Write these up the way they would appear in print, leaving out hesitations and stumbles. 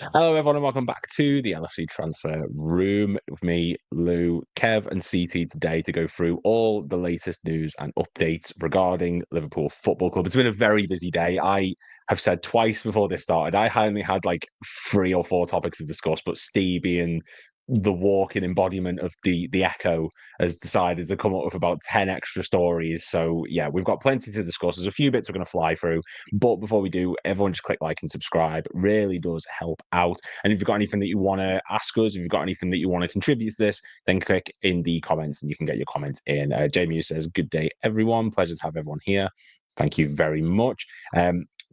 Hello, everyone, and welcome back to the LFC Transfer Room with me, Lou, Kev, and CT today to go through all the latest news and updates regarding Liverpool Football Club. It's been a very busy day. I have said twice before this started, I only had like 3 or 4 topics to discuss, but Steve being the walking embodiment of the echo has decided to come up with about 10 extra stories. So yeah, we've got plenty to discuss. There's a few bits we're going to fly through, but before we do, everyone just click like and subscribe. It really does help out. And if you've got anything that you want to ask us, if you've got anything that you want to contribute to this, then click in the comments and you can get your comments in. Jamie says, good day, everyone. Pleasure to have everyone here. Thank you very much.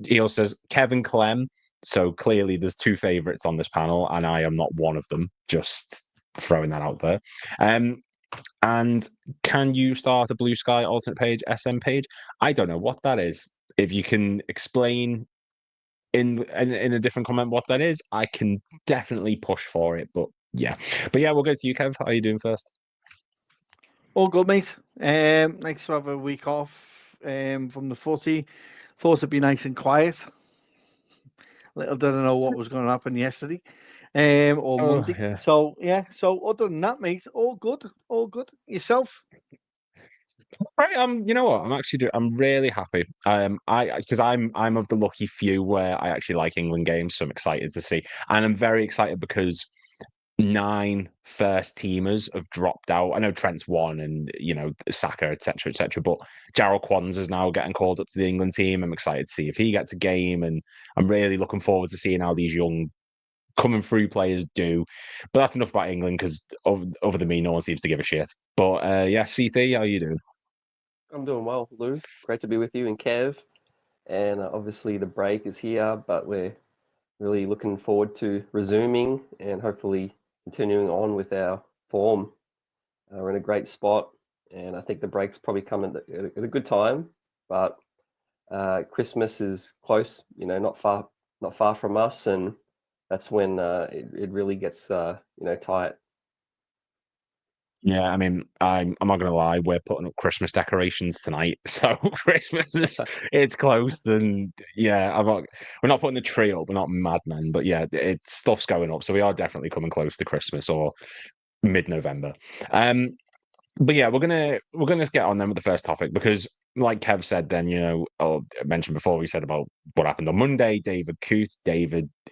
He also says, Kevin Clem. So clearly there's 2 favourites on this panel, and I am not one of them. Just throwing that out there. And can you start a Blue Sky alternate page, SM page? I don't know what that is. If you can explain in a different comment what that is, I can definitely push for it. But yeah, we'll go to you, Kev. How are you doing first? All good, mate. Nice to have a week off from the footy. Thought it'd be nice and quiet. Little didn't know what was going to happen yesterday or Monday. Yeah. So other than that, mate, all good. Yourself? Right, you know what? I'm really happy. Because I'm of the lucky few where I actually like England games, so I'm excited to see, and I'm very excited because 9 first teamers have dropped out. I know Trent's one, and Saka, etc., etc. But Jarrell Kwanzaa's now getting called up to the England team. I'm excited to see if he gets a game, and I'm really looking forward to seeing how these young coming through players do. But that's enough about England because other than me, no one seems to give a shit. But yeah, CT, how are you doing? I'm doing well, Lou. Great to be with you and Kev. And obviously the break is here, but we're really looking forward to resuming and hopefully continuing on with our form. We're in a great spot, and I think the break's probably coming at a good time. But Christmas is close, not far from us, and that's when it really gets tight. Yeah, I mean, I'm not gonna lie, we're putting up Christmas decorations tonight, so Christmas is it's close. Then yeah, we're not putting the tree up, we're not madmen, but yeah, stuff's going up, so we are definitely coming close to Christmas or mid-November. But yeah, we're gonna get on then with the first topic because, like Kev said, then or mentioned before, we said about what happened on Monday. David Coote,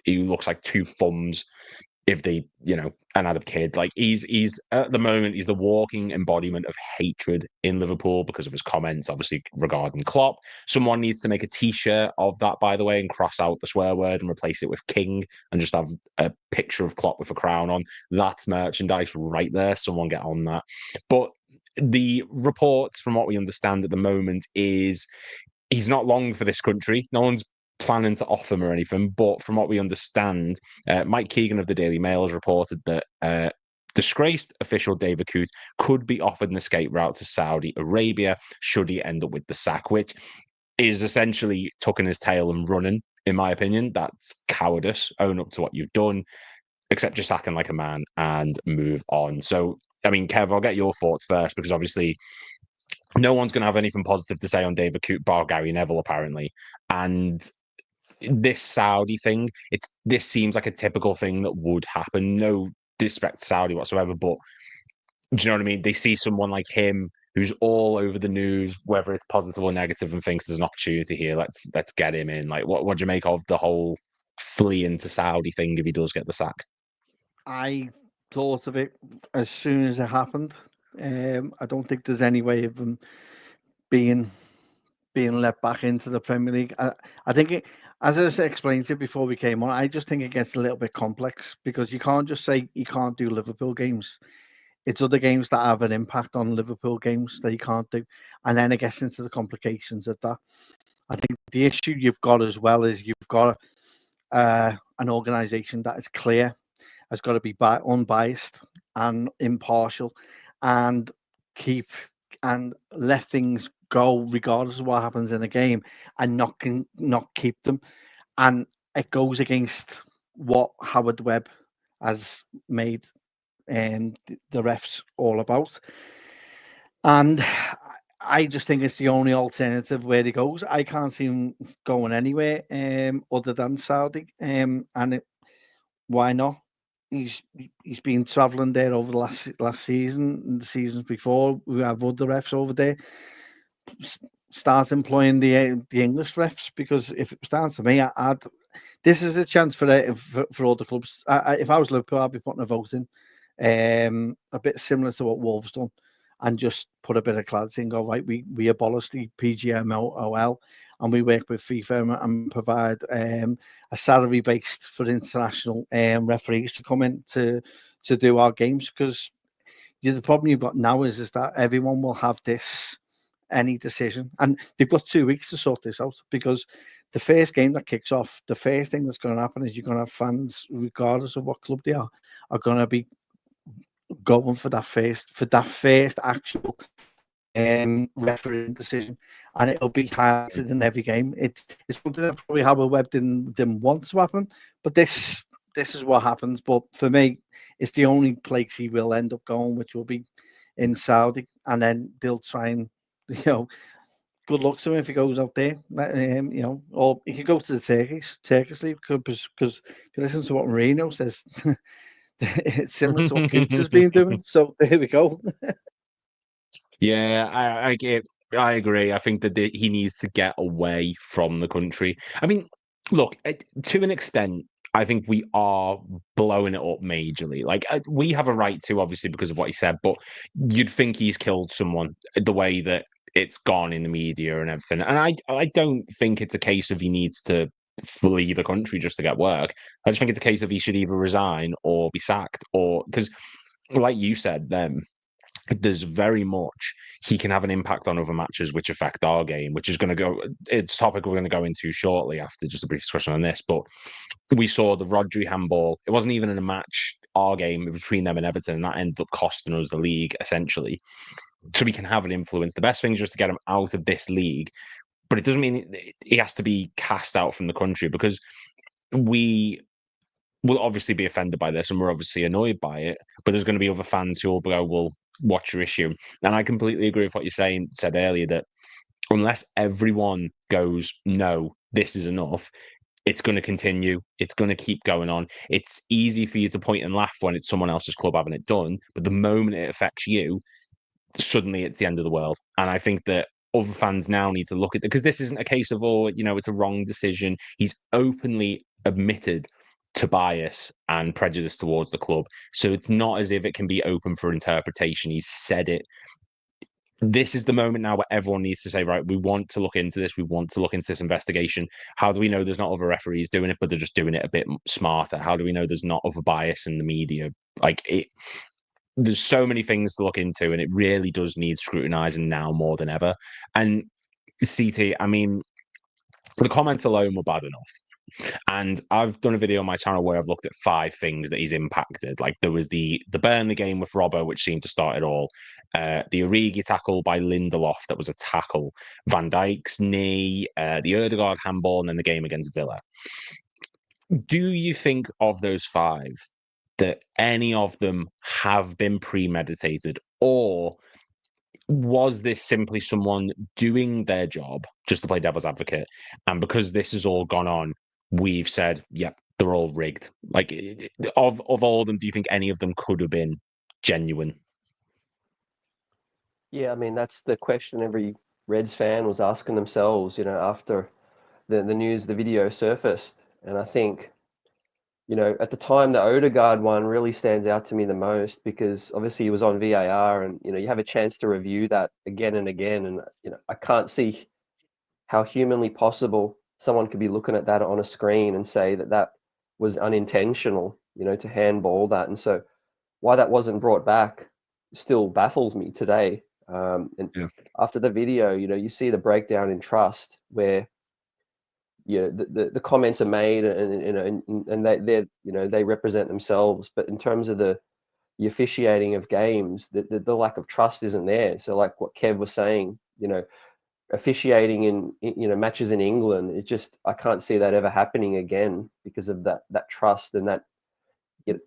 he looks like 2 thumbs if they, another kid. Like he's at the moment, he's the walking embodiment of hatred in Liverpool because of his comments, obviously regarding Klopp. Someone needs to make a T-shirt of that, by the way, and cross out the swear word and replace it with King and just have a picture of Klopp with a crown on. That's merchandise right there. Someone get on that. But the reports, from what we understand at the moment, is he's not long for this country. No one's planning to off him or anything. But from what we understand, Mike Keegan of the Daily Mail has reported that disgraced official David Coote could be offered an escape route to Saudi Arabia should he end up with the sack, which is essentially tucking his tail and running, in my opinion. That's cowardice. Own up to what you've done, accept your sacking like a man, and move on. So, I mean, Kev, I'll get your thoughts first because obviously no one's going to have anything positive to say on David Coote, bar Gary Neville, apparently. And this Saudi thing, this seems like a typical thing that would happen. No disrespect to Saudi whatsoever, but do you know what I mean? They see someone like him who's all over the news, whether it's positive or negative, and thinks there's an opportunity here. Let's get him in. Like, what do you make of the whole fleeing to Saudi thing if he does get the sack? I thought of it as soon as it happened. I don't think there's any way of them being let back into the Premier League. I think as I explained to you before we came on, I just think it gets a little bit complex because you can't just say you can't do Liverpool games. It's other games that have an impact on Liverpool games that you can't do. And then it gets into the complications of that. I think the issue you've got as well is you've got an organisation that is clear, has got to be unbiased and impartial and let things go regardless of what happens in the game and not keep them. And it goes against what Howard Webb has made the refs all about. And I just think it's the only alternative where he goes. I can't see him going anywhere other than Saudi. why not? He's been travelling there over the last season and the seasons before. We have other refs over there. Start employing the English refs, because if it was down to me, this is a chance for all the clubs. If I was Liverpool, I'd be putting a vote in, a bit similar to what Wolves done, and just put a bit of clarity and go, right, we abolish the PGMOL and we work with FIFA and provide a salary based for international referees to come in to do our games, because the problem you've got now is that everyone will have any decision, and they've got 2 weeks to sort this out, because the first game that kicks off, the first thing that's going to happen is you're going to have fans, regardless of what club they are going to be going for that first actual refereeing decision, and it'll be highlighted in every game. It's something that probably Howard Webb didn't want to happen, but this is what happens. But for me, it's the only place he will end up going, which will be in Saudi, and then they'll try and, good luck to him if he goes out there. Or he could go to the Turkish league, because if you listen to what Mourinho says, it's similar to what Coote has been doing. So there we go. Yeah, I agree. I think that he needs to get away from the country. I mean, look, to an extent, I think we are blowing it up majorly. Like, we have a right to, obviously, because of what he said, but you'd think he's killed someone the way that it's gone in the media and everything. And I don't think it's a case of he needs to flee the country just to get work. I just think it's a case of he should either resign or be sacked, or because, like you said, there's very much he can have an impact on other matches which affect our game, which is going to go. It's a topic we're going to go into shortly after just a brief discussion on this. But we saw the Rodri handball. It wasn't even in a match, our game, it was between them and Everton, and that ended up costing us the league, essentially. So we can have an influence. The best thing is just to get him out of this league, but it doesn't mean he has to be cast out from the country, because we will obviously be offended by this and we're obviously annoyed by it, but there's going to be other fans who will go, well, what's your issue? And I completely agree with what you said earlier, that unless everyone goes, no, this is enough, it's going to continue. It's going to keep going on. It's easy for you to point and laugh when it's someone else's club having it done, but the moment it affects you, suddenly it's the end of the world. And I think that other fans now need to look at it, because this isn't a case of, it's a wrong decision. He's openly admitted to bias and prejudice towards the club. So it's not as if it can be open for interpretation. He's said it. This is the moment now where everyone needs to say, right, we want to look into this. We want to look into this investigation. How do we know there's not other referees doing it, but they're just doing it a bit smarter? How do we know there's not other bias in the media? There's so many things to look into, and it really does need scrutinizing now more than ever. And CT, I mean, the comments alone were bad enough. And I've done a video on my channel where I've looked at 5 things that he's impacted. Like, there was the Burnley game with Robbo, which seemed to start it all. The Origi tackle by Lindelof, that was a tackle. Van Dijk's knee, the Ødegaard handball, and then the game against Villa. Do you think of those 5 that any of them have been premeditated, or was this simply someone doing their job, just to play devil's advocate, and because this has all gone on, we've said, yep, they're all rigged? Like, of all of them, do you think any of them could have been genuine? Yeah, I mean, that's the question every Reds fan was asking themselves, after the news, the video surfaced. And I think, at the time, the Ødegaard one really stands out to me the most, because obviously he was on VAR, and, you have a chance to review that again and again. And, I can't see how humanly possible someone could be looking at that on a screen and say that that was unintentional, to handball that. And so why that wasn't brought back still baffles me today. And after the video, you see the breakdown in trust, where the comments are made, and they represent themselves, but in terms of the officiating of games, the lack of trust isn't there. So, like what Kev was saying, officiating in matches in England, it's just, I can't see that ever happening again, because of that trust, and that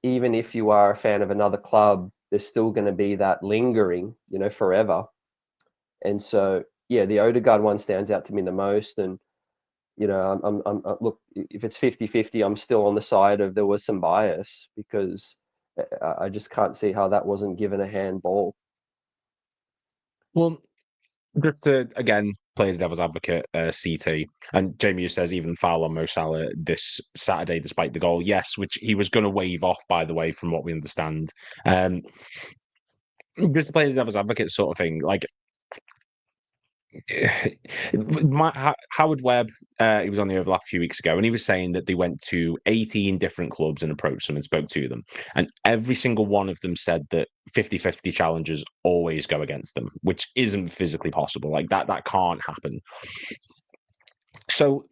even if you are a fan of another club, there's still going to be that lingering, forever. And so, yeah, the Ødegaard one stands out to me the most. And look, if it's 50-50, I'm still on the side of there was some bias, because I just can't see how that wasn't given a handball. Well, just to again play the devil's advocate, CT, and Jamie says even foul on Mo Salah this Saturday despite the goal. Yes, which he was going to wave off, by the way, from what we understand. Just to play the devil's advocate sort of thing, like Howard Webb, he was on the overlap a few weeks ago, and he was saying that they went to 18 different clubs and approached them and spoke to them. And every single one of them said that 50-50 challenges always go against them, which isn't physically possible. Like that can't happen. So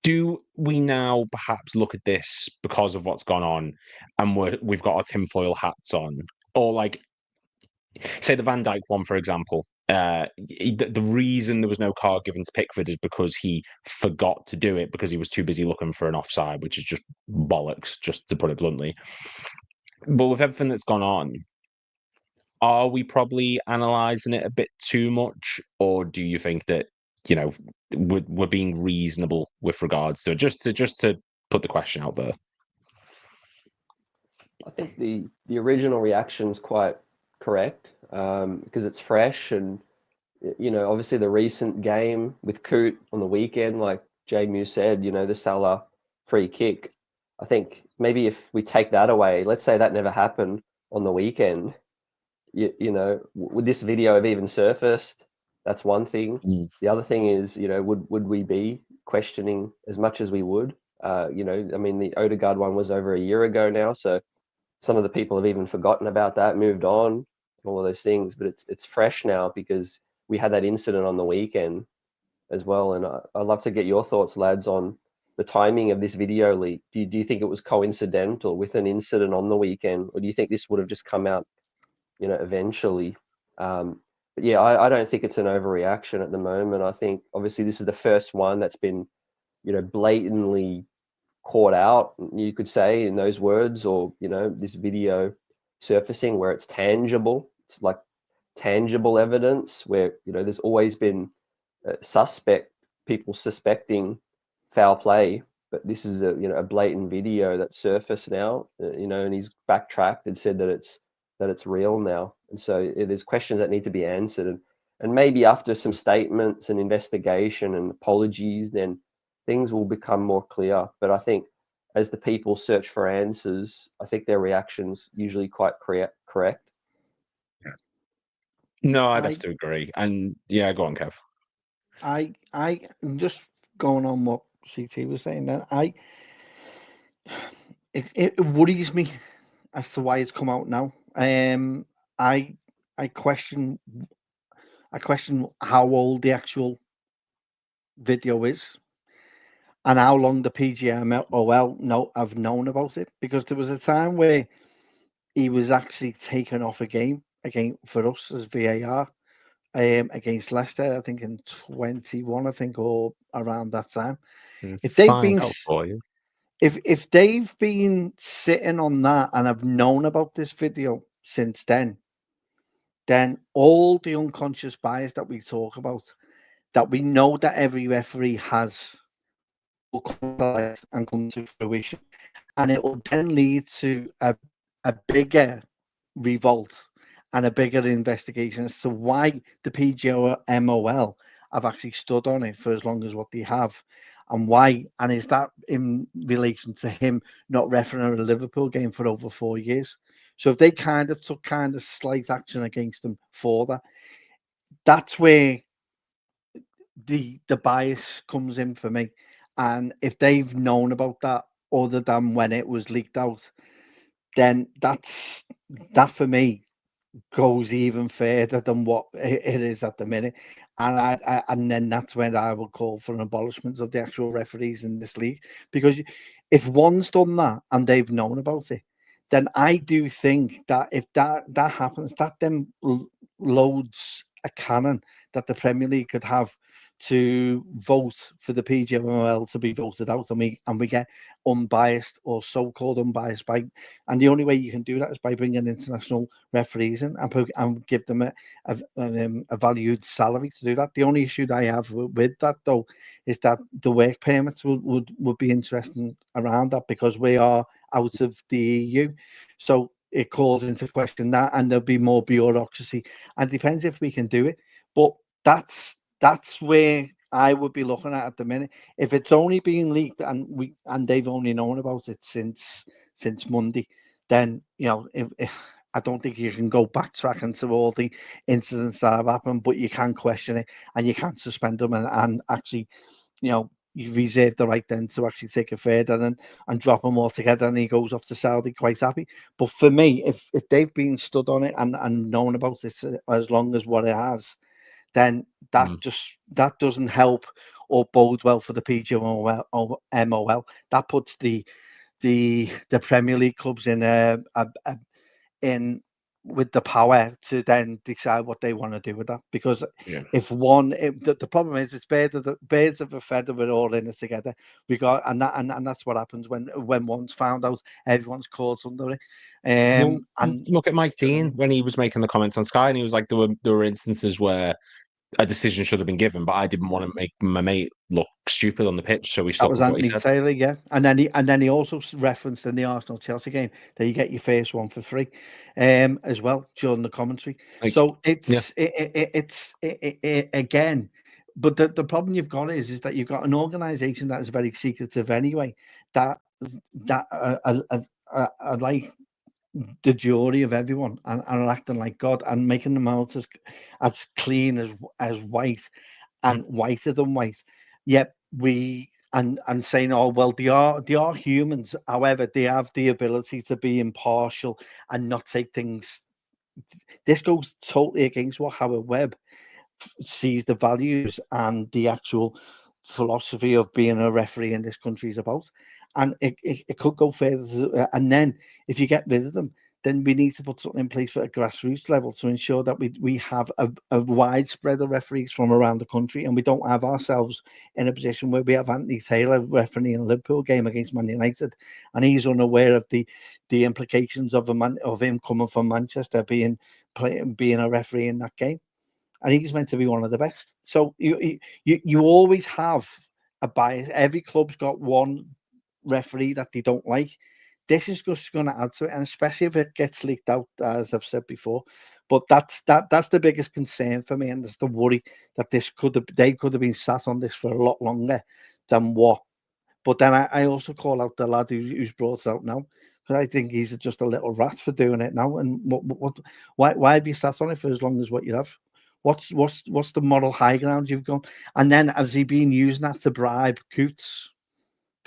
do we now perhaps look at this because of what's gone on and we've got our tinfoil hats on? Or like, say the Van Dijk one, for example, the reason there was no card given to Pickford is because he forgot to do it because he was too busy looking for an offside, which is just bollocks, just to put it bluntly. But with everything that's gone on, are we probably analysing it a bit too much? Or do you think that, we're being reasonable with regards to it? Just to put the question out there. I think the original reaction's quite correct, because it's fresh, and obviously the recent game with Coote on the weekend, like Jamie said, the Salah free kick. I think maybe if we take that away, let's say that never happened on the weekend, would this video have even surfaced? That's one thing. The other thing is, would we be questioning as much as we would? I mean, the Odegaard one was over a year ago now, so some of the people have even forgotten about that, moved on, all of those things. But it's fresh now because we had that incident on the weekend as well. And I'd love to get your thoughts, lads, on the timing of this video leak. Do you think it was coincidental with an incident on the weekend, or do you think this would have just come out, eventually? But yeah, I don't think it's an overreaction at the moment. I think obviously this is the first one that's been, blatantly caught out, you could say, in those words, or this video surfacing where it's tangible. It's like tangible evidence where there's always been people suspecting foul play, but this is a blatant video that surfaced now, and he's backtracked and said that it's real now. And so there's questions that need to be answered, and maybe after some statements and investigation and apologies, then things will become more clear. But I think as the people search for answers, I think their reaction's usually quite correct. No, I'd have to agree. And yeah, go on, Kev. I just going on what CT was saying then, it worries me as to why it's come out now. I question how old the actual video is and how long the PGMOL have known about it, because there was a time where he was actually taken off a game again for us as VAR against Leicester, I think in 21, or around that time. If they've been if they've been sitting on that and have known about this video since then all the unconscious bias that we talk about, that we know that every referee has, will come to light and come to fruition, and it will then lead to a bigger revolt and a bigger investigation as to why the PGMOL have actually stood on it for as long as what they have, and why, and is that in relation to him not refereeing a Liverpool game for over 4 years? So if they took slight action against him for that, that's where the bias comes in for me. And if they've known about that other than when it was leaked out, then that for me goes even further than what it is at the minute. And then that's when I will call for an abolishment of the actual referees in this league. Because if one's done that and they've known about it, then I do think that if that happens, that then loads a cannon that the Premier League could have to vote for the PGMOL to be voted out, and we get unbiased or so-called unbiased and the only way you can do that is by bringing international referees in and give them a valued salary to do that. The only issue that I have with that though is that the work permits would be interesting around that, because we are out of the EU, so it calls into question that, and there'll be more bureaucracy, and it depends if we can do it. But that's where I would be looking at the minute. If it's only being leaked and they've only known about it since Monday, then if I don't think you can go backtracking to all the incidents that have happened, but you can question it and you can suspend them and actually, you reserve the right then to actually take it further and drop them all together, and he goes off to Saudi quite happy. But for me, if they've been stood on it and known about it as long as what it has, then that doesn't help or bode well for the PGMOL. That puts the Premier League clubs in with the power to then decide what they want to do with that. Because if the problem is, it's birds of a feather, we're all in it together. And that's what happens when one's found out, everyone's caught under it. And look at Mike Dean when he was making the comments on Sky, and he was like, there were instances where a decision should have been given, but I didn't want to make my mate look stupid on the pitch, so he stuck with what he said. Taylor, yeah, and then he also referenced in the Arsenal Chelsea game that you get your first one for free, as well during the commentary. So it's again, but the problem you've got is that you've got an organisation that is very secretive anyway. That like the jury of everyone and are acting like God and making them out as clean as white and whiter than white. Yet we and saying, oh well, they are humans. However, they have the ability to be impartial and not take things. This goes totally against what Howard Webb sees the values and the actual philosophy of being a referee in this country is about. And it could go further. And then if you get rid of them, then we need to put something in place at a grassroots level to ensure that we have a widespread of referees from around the country, and we don't have ourselves in a position where we have Anthony Taylor refereeing a Liverpool game against Man United, and he's unaware of the implications of him coming from Manchester being a referee in that game, and he's meant to be one of the best. So you always have a bias. Every club's got one referee that they don't like. This is just going to add to it, and especially if it gets leaked out, as I've said before. But that's the biggest concern for me, and there's the worry that they could have been sat on this for a lot longer than what. But then I also call out the lad who's brought it out now, because I think he's just a little rat for doing it now. And why have you sat on it for as long as what you have? What's the moral high ground you've gone? And then has he been using that to bribe Coots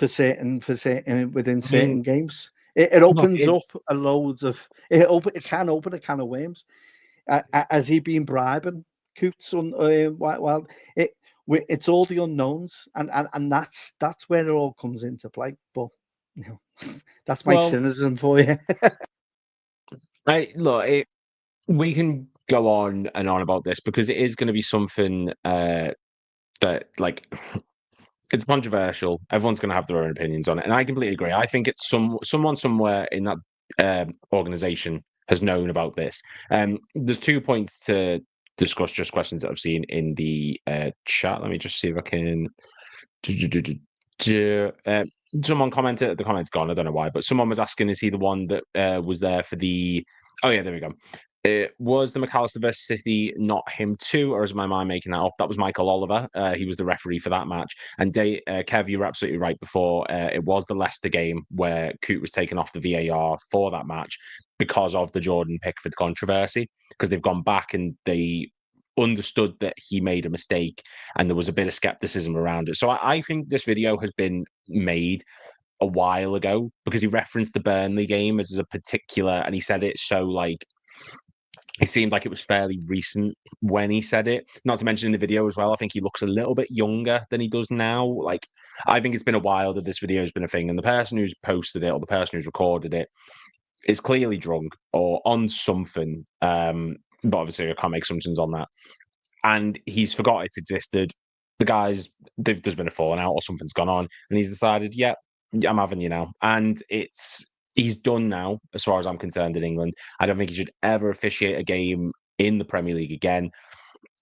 within certain games? It opens up a loads of it can open a can of worms. Has he been bribing Coots on while it's all the unknowns, and that's where it all comes into play. But that's my cynicism for you. We can go on and on about this because it is going to be something that it's controversial. Everyone's going to have their own opinions on it, and I completely agree. I think it's someone somewhere in that organization has known about this. There's 2 points to discuss, just questions that I've seen in the chat. Let me just see if I can. Someone commented. The comment's gone. I don't know why, but someone was asking, is he the one that was there for the? Oh yeah, there we go. Was the McAllister versus City not him too, or is my mind making that up? That was Michael Oliver. He was the referee for that match. And Kev, you were absolutely right before. It was the Leicester game where Coote was taken off the VAR for that match because of the Jordan Pickford controversy, because they've gone back and they understood that he made a mistake and there was a bit of skepticism around it. So I think this video has been made a while ago because he referenced the Burnley game as a particular, and he said it so it seemed like it was fairly recent when he said it. Not to mention in the video as well, I think he looks a little bit younger than he does now. I think it's been a while that this video has been a thing, and the person who's posted it or the person who's recorded it is clearly drunk or on something. But obviously I can't make assumptions on that. And he's forgot it's existed. the guys, there's been a falling out or something's gone on, and he's decided, yeah, I'm having you now. And he's done now, as far as I'm concerned, in England. I don't think he should ever officiate a game in the Premier League again.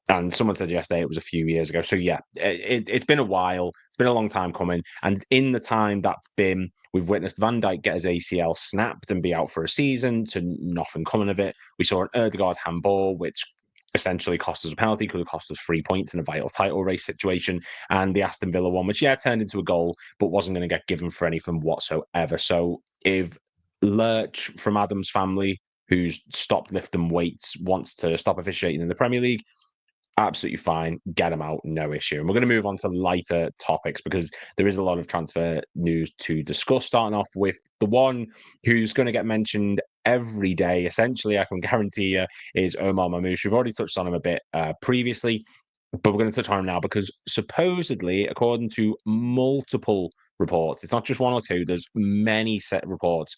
And someone said yesterday it was a few years ago. So yeah, it's been a while. It's been a long time coming. And in the time that's been, we've witnessed Van Dijk get his ACL snapped and be out for a season to nothing coming of it. We saw an Ødegaard handball, which essentially cost us a penalty, could have cost us 3 points in a vital title race situation. And the Aston Villa one, which, turned into a goal, but wasn't going to get given for anything whatsoever. So if Lurch from Adam's family, who's stopped lifting weights, wants to stop officiating in the Premier League, absolutely fine. Get him out, no issue. And we're going to move on to lighter topics because there is a lot of transfer news to discuss, starting off with the one who's going to get mentioned every day, essentially, I can guarantee you, is Omar Marmoush. We've already touched on him a bit previously, but we're going to touch on him now because supposedly, according to multiple reports, it's not just one or two, there's many set reports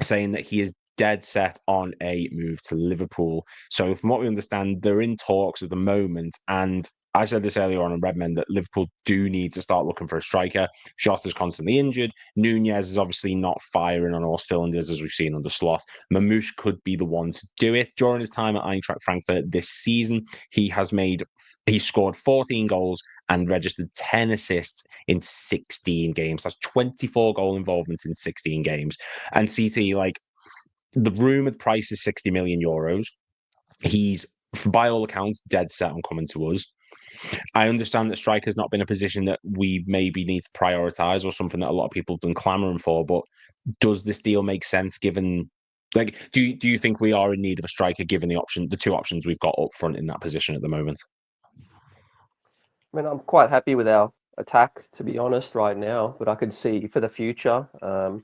saying that he is dead set on a move to Liverpool. So from what we understand, they're in talks at the moment. And I said this earlier on in Redmen that Liverpool do need to start looking for a striker. Jota's constantly injured. Nunez is obviously not firing on all cylinders, as we've seen under Slot. Marmoush could be the one to do it. During his time at Eintracht Frankfurt this season, he scored 14 goals and registered 10 assists in 16 games. That's 24 goal involvements in 16 games. And CT, the rumoured price is 60 million euros. He's, by all accounts, dead set on coming to us. I understand that striker's not been a position that we maybe need to prioritise or something that a lot of people have been clamouring for, but does this deal make sense given, do you think we are in need of a striker given the two options we've got up front in that position at the moment? I mean, I'm quite happy with our attack, to be honest, right now, but I could see for the future. And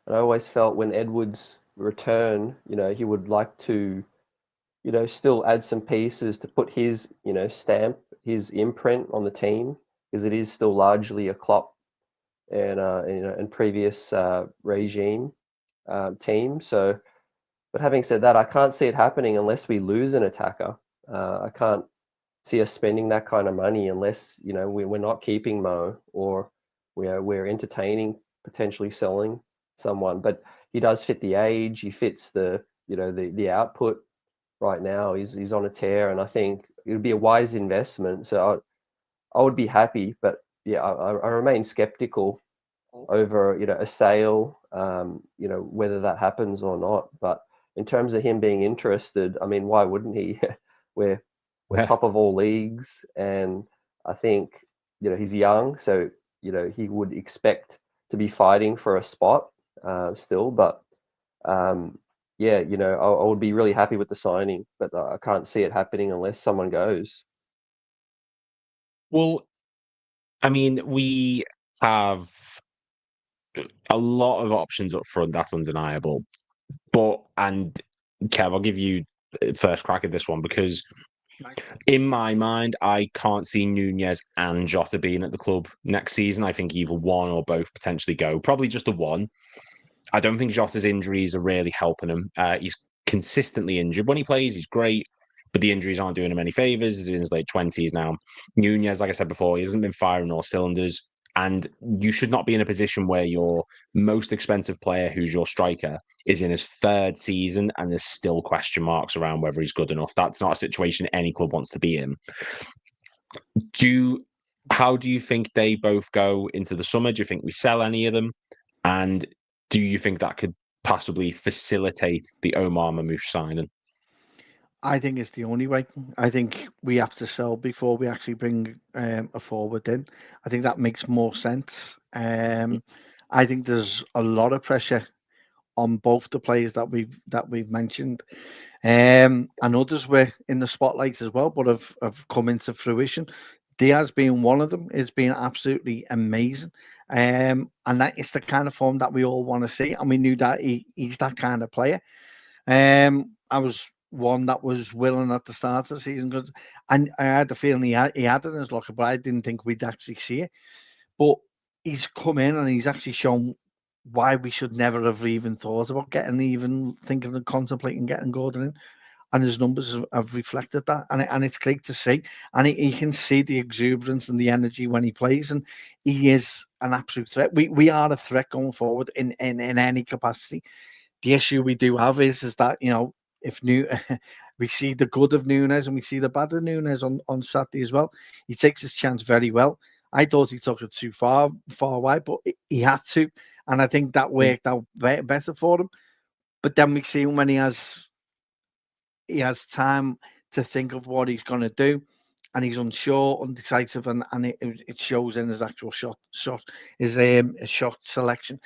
I always felt when Edwards return, he would like to, still add some pieces to put his, stamp, his imprint on the team, because it is still largely a Klopp and previous regime team. So, but having said that, I can't see it happening unless we lose an attacker. I can't see us spending that kind of money unless we're not keeping Mo, or we're entertaining potentially selling someone. But he does fit the age. He fits the the output right now. He's on a tear, and I think it would be a wise investment. So I would be happy, but yeah, I remain skeptical over a sale. Whether that happens or not. But in terms of him being interested, I mean, why wouldn't he? We're top of all leagues, and I think he's young, so he would expect to be fighting for a spot still. But I would be really happy with the signing, but I can't see it happening unless someone goes. Well, I mean, we have a lot of options up front. That's undeniable. And Kev, I'll give you first crack at this one because in my mind, I can't see Nunez and Jota being at the club next season. I think either one or both potentially go. Probably just the one. I don't think Jota's injuries are really helping him. He's consistently injured. When he plays, he's great, but the injuries aren't doing him any favours. He's in his late 20s now. Nunez, like I said before, he hasn't been firing all cylinders. And you should not be in a position where your most expensive player, who's your striker, is in his third season and there's still question marks around whether he's good enough. That's not a situation any club wants to be in. How do you think they both go into the summer? Do you think we sell any of them? And do you think that could possibly facilitate the Omar Marmoush signing? I think it's the only way. I think we have to sell before we actually bring a forward in. I think that makes more sense. I think there's a lot of pressure on both the players that we've mentioned, and others were in the spotlight as well, but have come into fruition. Diaz being one of them has been absolutely amazing, and that is the kind of form that we all want to see. And we knew that he's that kind of player. I was one that was willing at the start of the season because I had the feeling he had it in his locker, but I didn't think we'd actually see it. But he's come in and he's actually shown why we should never have even thought about thinking and contemplating getting Gordon in. and his numbers have reflected that, and it's great to see. And he can see the exuberance and the energy when he plays, and he is an absolute threat. We are a threat going forward in any capacity. The issue we do have is that, you know, if we see the good of Nunez and we see the bad of Nunez on Saturday as well. He takes his chance very well. I thought he took it too far wide, but he had to, and I think that worked out better for him. But then we see him when he has time to think of what he's going to do, and he's unsure, undecisive, and it shows in his actual his shot selection.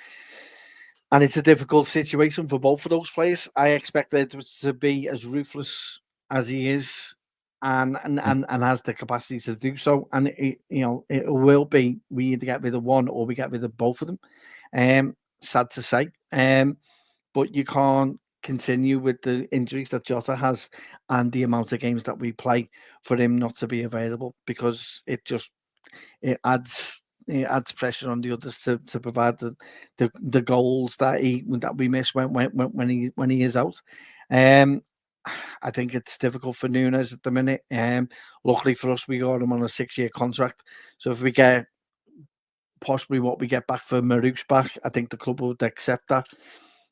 And it's a difficult situation for both of those players. I expect it to be as ruthless as he is, and has the capacity to do so. And it will be, we either get rid of one or we get rid of both of them. Sad to say, but you can't continue with the injuries that Jota has and the amount of games that we play for him not to be available, because it adds pressure on the others to provide the goals that we miss when he is out. I think it's difficult for Nunez at the minute. Luckily for us, we got him on a 6-year contract. So if we get possibly what we get back for Marmoush back, I think the club would accept that.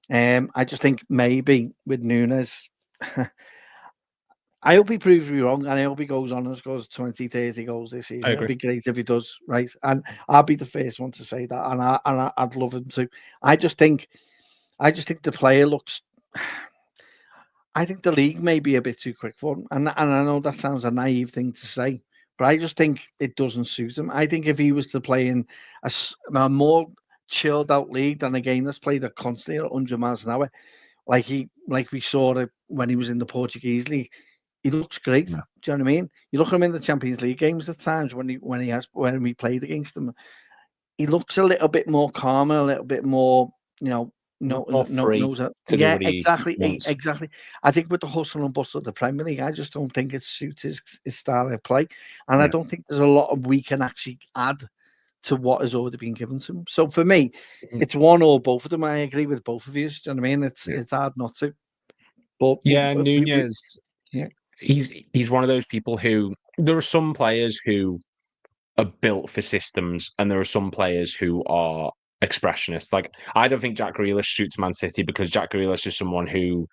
I just think maybe with Nunez, I hope he proves me wrong, and I hope he goes on and scores 20, 30 goals this season. It'd be great if he does, right? And I'll be the first one to say that, and I'd love him to. I just think the player looks. I think the league may be a bit too quick for him, and I know that sounds a naive thing to say, but I just think it doesn't suit him. I think if he was to play in a more chilled out league than a game that's played at constantly at 100 miles an hour, like we saw it when he was in the Portuguese league. He looks great. Yeah. Do you know what I mean? You look at him in the Champions League games at times when we played against him. He looks a little bit more calm and a little bit more, free. Yeah, exactly. I think with the hustle and bustle of the Premier League, I just don't think it suits his style of play, and I don't think there's a lot of we can actually add to what has already been given to him. So for me, it's one or both of them. I agree with both of you. Do you know what I mean? It's hard not to. But Nunez. He's one of those people who, there are some players who are built for systems, and there are some players who are expressionists. Like, I don't think Jack Grealish suits Man City, because Jack Grealish is someone who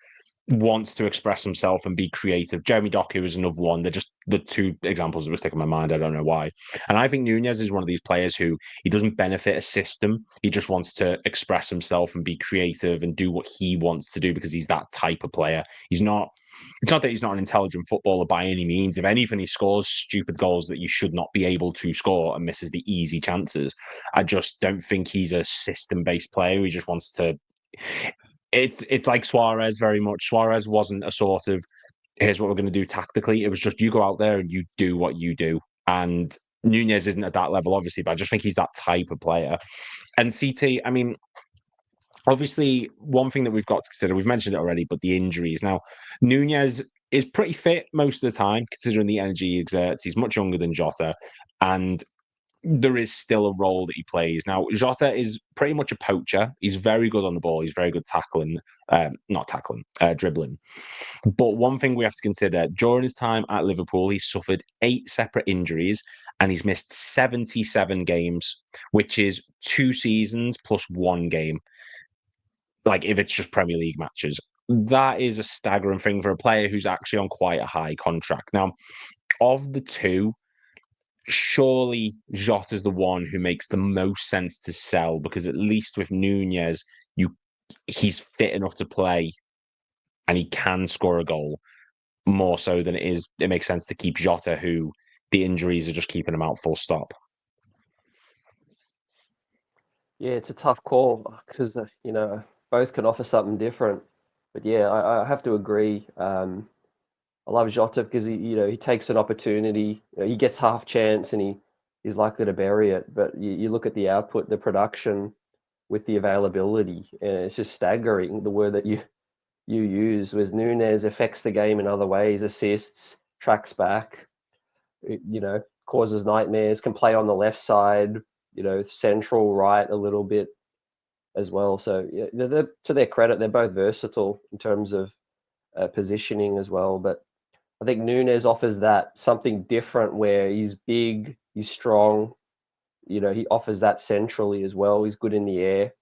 wants to express himself and be creative. Jeremy Doku is another one. They're just the two examples that were sticking in my mind. I don't know why. And I think Nunez is one of these players who, he doesn't benefit a system. He just wants to express himself and be creative and do what he wants to do, because he's that type of player. It's not that he's not an intelligent footballer by any means. If anything, he scores stupid goals that you should not be able to score and misses the easy chances. I just don't think he's a system-based player. He just wants to... It's like Suarez very much. Suarez wasn't a sort of, here's what we're going to do tactically. It was just, you go out there and you do what you do. And Nunez isn't at that level, obviously, but I just think he's that type of player. And CT, I mean, obviously, one thing that we've got to consider, we've mentioned it already, but the injuries. Now, Nunez is pretty fit most of the time, considering the energy he exerts. He's much younger than Jota, and there is still a role that he plays. Now, Jota is pretty much a poacher. He's very good on the ball. He's very good dribbling. But one thing we have to consider, during his time at Liverpool, he suffered 8 separate injuries, and he's missed 77 games, which is 2 seasons plus 1 game. Like, if it's just Premier League matches, that is a staggering thing for a player who's actually on quite a high contract. Now, of the two, surely Jota's the one who makes the most sense to sell, because at least with Nunez, he's fit enough to play and he can score a goal, more so than it makes sense to keep Jota, who the injuries are just keeping him out, full stop. Yeah, it's a tough call, because both can offer something different. But yeah, I have to agree. I love Jota because he takes an opportunity. He gets half chance and he's likely to bury it. But you look at the output, the production, with the availability, and it's just staggering, the word that you use. Whereas Nunez affects the game in other ways, assists, tracks back, causes nightmares, can play on the left side, central right a little bit as well. So yeah, to their credit, they're both versatile in terms of positioning as well. But I think Nunez offers that something different where he's big, he's strong. You know, he offers that centrally as well. He's good in the air.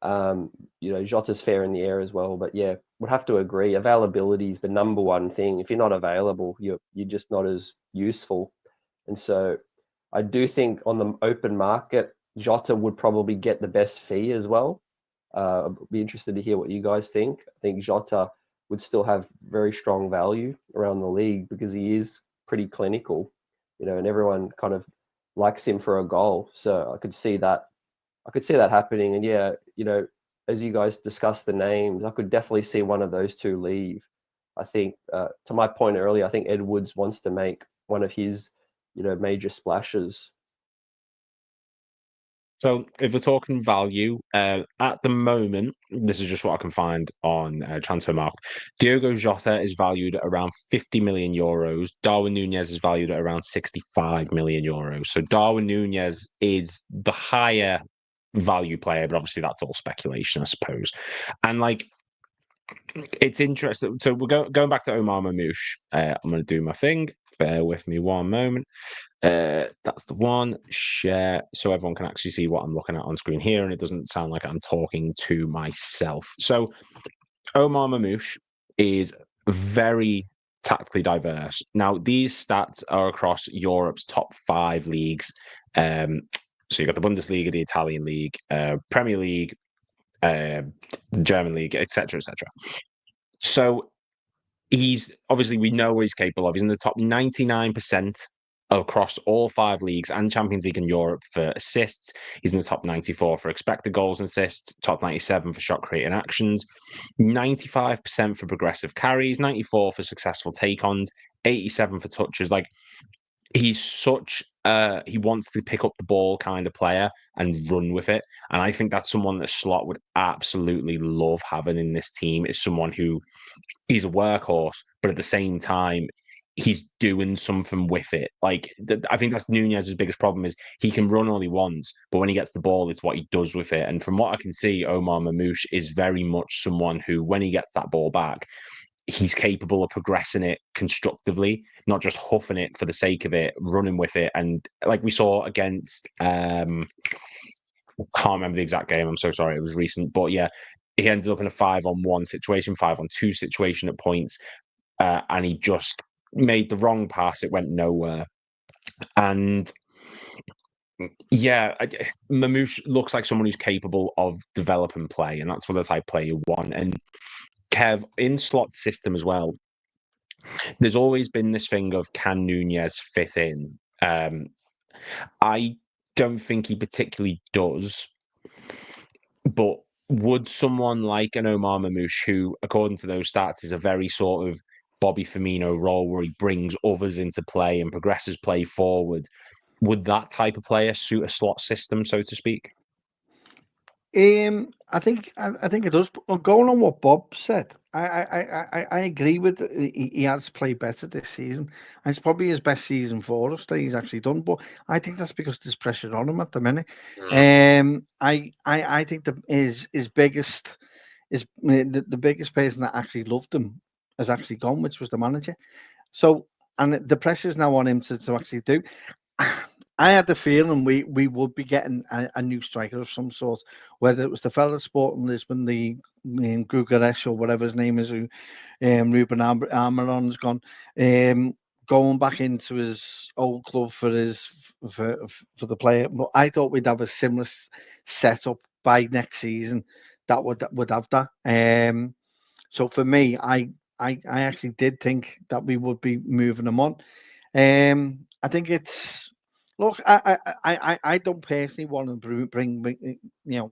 You know, Jota's fair in the air as well. But yeah, would have to agree. Availability is the number one thing. If you're not available, you're just not as useful. And so I do think on the open market, Jota would probably get the best fee as well. I'd be interested to hear what you guys think. I think Jota would still have very strong value around the league because he is pretty clinical, you know, and everyone kind of likes him for a goal. So I could see that happening. And yeah, you know, as you guys discuss the names, I could definitely see one of those two leave. I think, to my point earlier, I think Ed Woods wants to make one of his, you know, major splashes. So if we're talking value, at the moment, this is just what I can find on Transfermarkt. Diogo Jota is valued at around 50 million euros. Darwin Nunez is valued at around 65 million euros. So Darwin Nunez is the higher value player, but obviously that's all speculation, I suppose. And like, it's interesting. So we're going back to Omar Marmoush. I'm going to do my thing. Bear with me one moment. That's the one. Share so everyone can actually see what I'm looking at on screen here, and it doesn't sound like I'm talking to myself. So Omar Marmoush is very tactically diverse. Now, these stats are across Europe's top 5 leagues. So you've got the Bundesliga, the Italian League, Premier League, German League, etc., etc. So he's obviously, we know what he's capable of. He's in the top 99% across all 5 leagues and Champions League in Europe for assists. He's in the top 94 for expected goals and assists, top 97 for shot creating actions, 95% for progressive carries, 94 for successful take-ons, 87 for touches. Like, he's such he wants to pick up the ball kind of player and run with it. And I think that's someone that Slot would absolutely love having in this team, is someone who, he's a workhorse, but at the same time, he's doing something with it. Like, I think that's Nunez's biggest problem, is he can run all he wants, but when he gets the ball, it's what he does with it. And from what I can see, Omar Marmoush is very much someone who, when he gets that ball back, he's capable of progressing it constructively, not just huffing it for the sake of it, running with it. And like we saw against, I can't remember the exact game, I'm so sorry, it was recent, but yeah, he ended up in a 5-on-1 situation, 5-on-2 situation at points, and he just made the wrong pass. It went nowhere. And yeah, Marmoush looks like someone who's capable of developing play, and that's what the type of player you want. And Kev, in Slot's system as well, there's always been this thing of, can Nunez fit in? I don't think he particularly does, but would someone like an Omar Marmoush, who, according to those stats, is a very sort of Bobby Firmino role where he brings others into play and progresses play forward, would that type of player suit a Slot system, so to speak? I think it does. But going on what Bob said, I agree with he has played better this season, and it's probably his best season for us that he's actually done. But I think that's because there's pressure on him at the minute. I think his biggest is the biggest person that actually loved him has actually gone, which was the manager. So, and the pressure's now on him to actually do. I had the feeling we would be getting a new striker of some sort, whether it was the fella at Sporting Lisbon, the Gugaresh or whatever his name is, who Ruben Almiron's gone, going back into his old club for the player. But I thought we'd have a similar setup by next season that would have that. So for me, I actually did think that we would be moving him on. I think it's. Look, I don't personally want to bring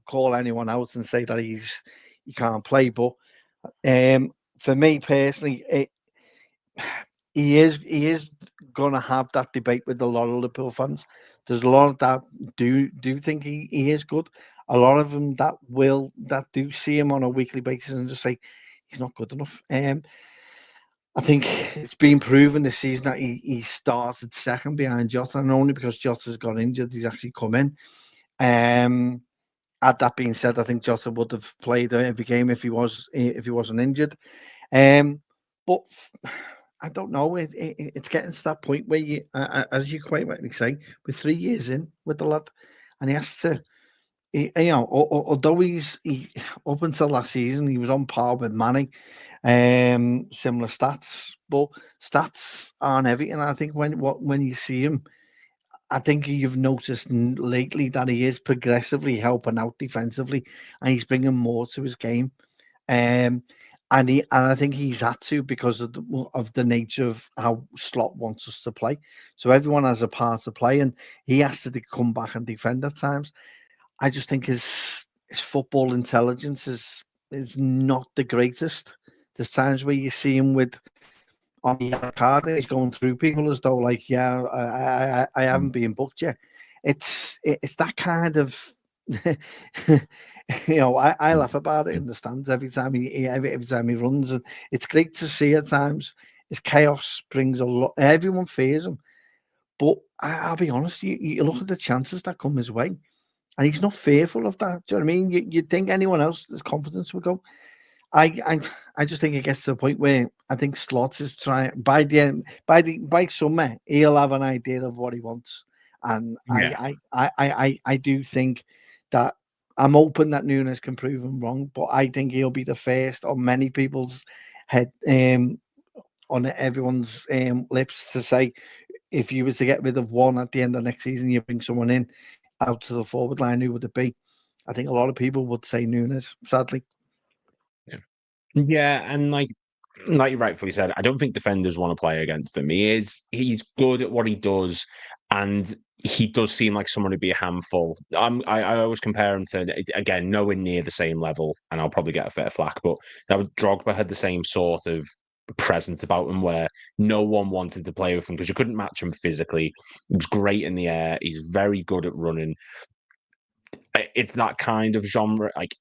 call anyone out and say that he can't play, but for me personally, he is going to have that debate with a lot of Liverpool fans. There's a lot of that do think he is good. A lot of them that do see him on a weekly basis and just say he's not good enough. I think it's been proven this season that he started second behind Jota, and only because Jota's got injured, he's actually come in. Had that being said, I think Jota would have played every game if he wasn't injured. But I don't know. It's getting to that point where you, as you quite rightly say, we're 3 years in with the lad, and he has to. Although he up until last season he was on par with Manny, similar stats, but stats aren't everything. I think when you see him, I think you've noticed lately that he is progressively helping out defensively, and he's bringing more to his game. And I think he's had to because of the nature of how Slot wants us to play. So everyone has a part to play, and he has to come back and defend at times. I just think his football intelligence is not the greatest. There's times where you see him on the yellow card, and he's going through people as though like, yeah, I haven't been booked yet. It's that kind of, I laugh about it in the stands every time every time he runs, and it's great to see at times. His chaos brings a lot. Everyone fears him, but I'll be honest. You look at the chances that come his way, and he's not fearful of that. Do you know what I mean? You'd think anyone else, there's confidence would go. I just think it gets to the point where I think Slot is trying by summer he'll have an idea of what he wants, and I do think that I'm hoping that Nunez can prove him wrong, but I think he'll be the first on many people's head, on everyone's lips to say, if you were to get rid of one at the end of next season, you bring someone in out to the forward line, who would it be? I think a lot of people would say Nunez, sadly. Yeah, and like you rightfully said, I don't think defenders want to play against him. He's good at what he does, and he does seem like someone to be a handful. I always compare him to, again, nowhere near the same level, and I'll probably get a bit of flack, but Drogba had the same sort of presence about him where no one wanted to play with him because you couldn't match him physically. He was great in the air. He's very good at running. It's that kind of genre, like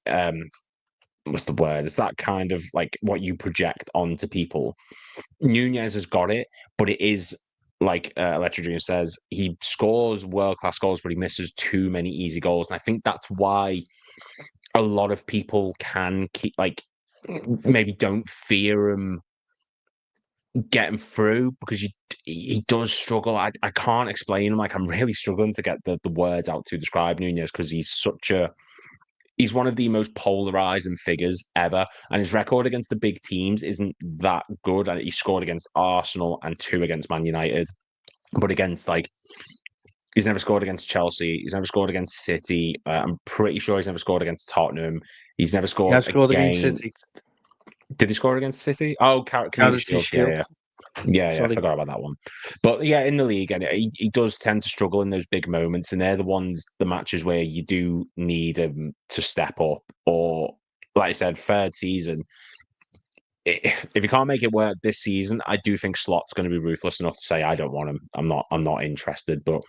what's the word? It's that kind of like what you project onto people. Nunez has got it, but it is like Electro Dream says, he scores world-class goals, but he misses too many easy goals. And I think that's why a lot of people can keep, like, maybe don't fear him getting through, because he does struggle. I can't explain him. Like, I'm really struggling to get the words out to describe Nunez, because he's one of the most polarizing figures ever, and his record against the big teams isn't that good. He scored against Arsenal and 2 against Man United, but he's never scored against Chelsea. He's never scored against City. I'm pretty sure he's never scored against Tottenham. He's never scored, against City. Did he score against City? Oh, Community Shield. Yeah, I forgot about that one. But yeah, in the league, and he does tend to struggle in those big moments, and they're the matches where you do need him to step up. Or, like I said, third season, if he can't make it work this season, I do think Slot's going to be ruthless enough to say, I don't want him. I'm not interested. But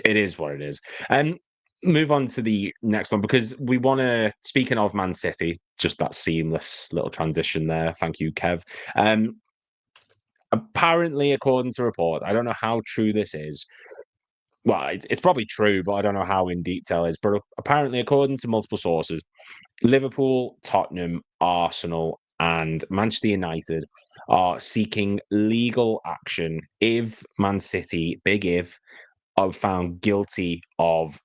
it is what it is. And move on to the next one, because we want to, speaking of Man City, just that seamless little transition there. Thank you, Kev. Apparently, according to report, I don't know how true this is. Well, it's probably true, but I don't know how in detail it is. But apparently, according to multiple sources, Liverpool, Tottenham, Arsenal, and Manchester United are seeking legal action if Man City, big if, are found guilty of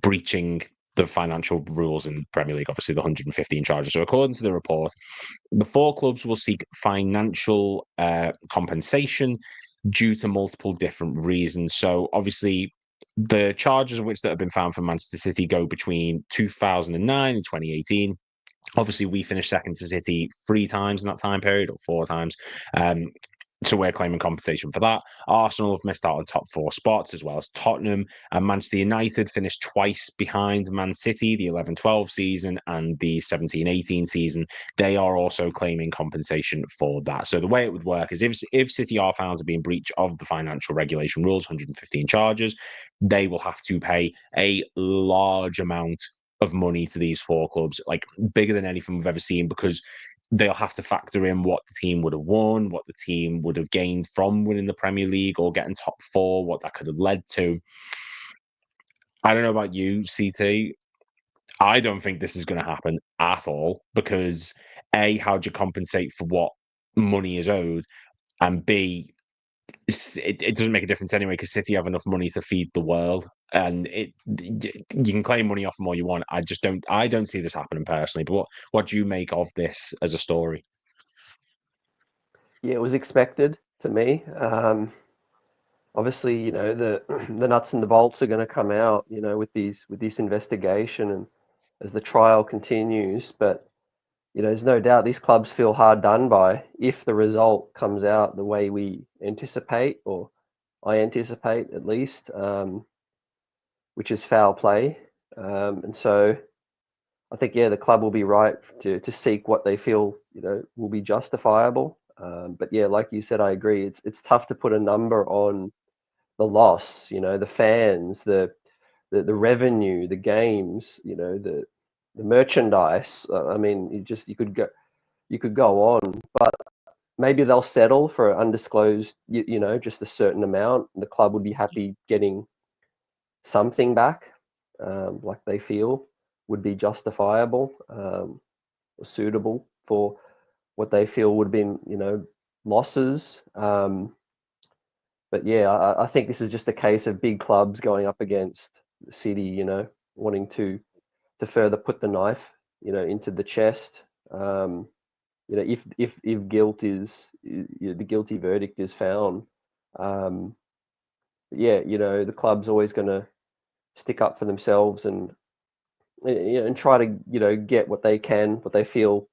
breaching the financial rules in the Premier League, obviously the 115 charges. So according to the report, the 4 clubs will seek financial compensation due to multiple different reasons. So obviously the charges of which that have been found for Manchester City go between 2009 and 2018. Obviously, we finished second to City 3 times in that time period, or 4 times. So we're claiming compensation for that. Arsenal have missed out on top 4 spots, as well as Tottenham. And Manchester United finished twice behind Man City, the 11-12 season and the 17-18 season. They are also claiming compensation for that. So the way it would work is if City are found to be in breach of the financial regulation rules, 115 charges, they will have to pay a large amount of money to these 4 clubs, like bigger than anything we've ever seen, because they'll have to factor in what the team would have won, what the team would have gained from winning the Premier League or getting top 4, what that could have led to. I don't know about you, CT. I don't think this is going to happen at all, because A, how do you compensate for what money is owed, and B, it doesn't make a difference anyway because City have enough money to feed the world, and you can claim money off them all you want. I don't see this happening personally. But what do you make of this as a story? Yeah, it was expected to me. Obviously, the the nuts and the bolts are going to come out, with this investigation and as the trial continues. But there's no doubt these clubs feel hard done by if the result comes out the way we anticipate, or I anticipate at least, which is foul play. And so I think, the club will be right to seek what they feel, will be justifiable. But yeah, like you said, I agree. It's tough to put a number on the loss, the fans, the revenue, the games, the merchandise. I mean, you could go on, but maybe they'll settle for undisclosed, just a certain amount. The club would be happy getting something back, like they feel would be justifiable, or suitable for what they feel would have been, losses. But yeah, I think this is just a case of big clubs going up against the City, wanting to further put the knife, into the chest. If guilt is the guilty verdict is found, the club's always going to stick up for themselves and try to get what they can, what they feel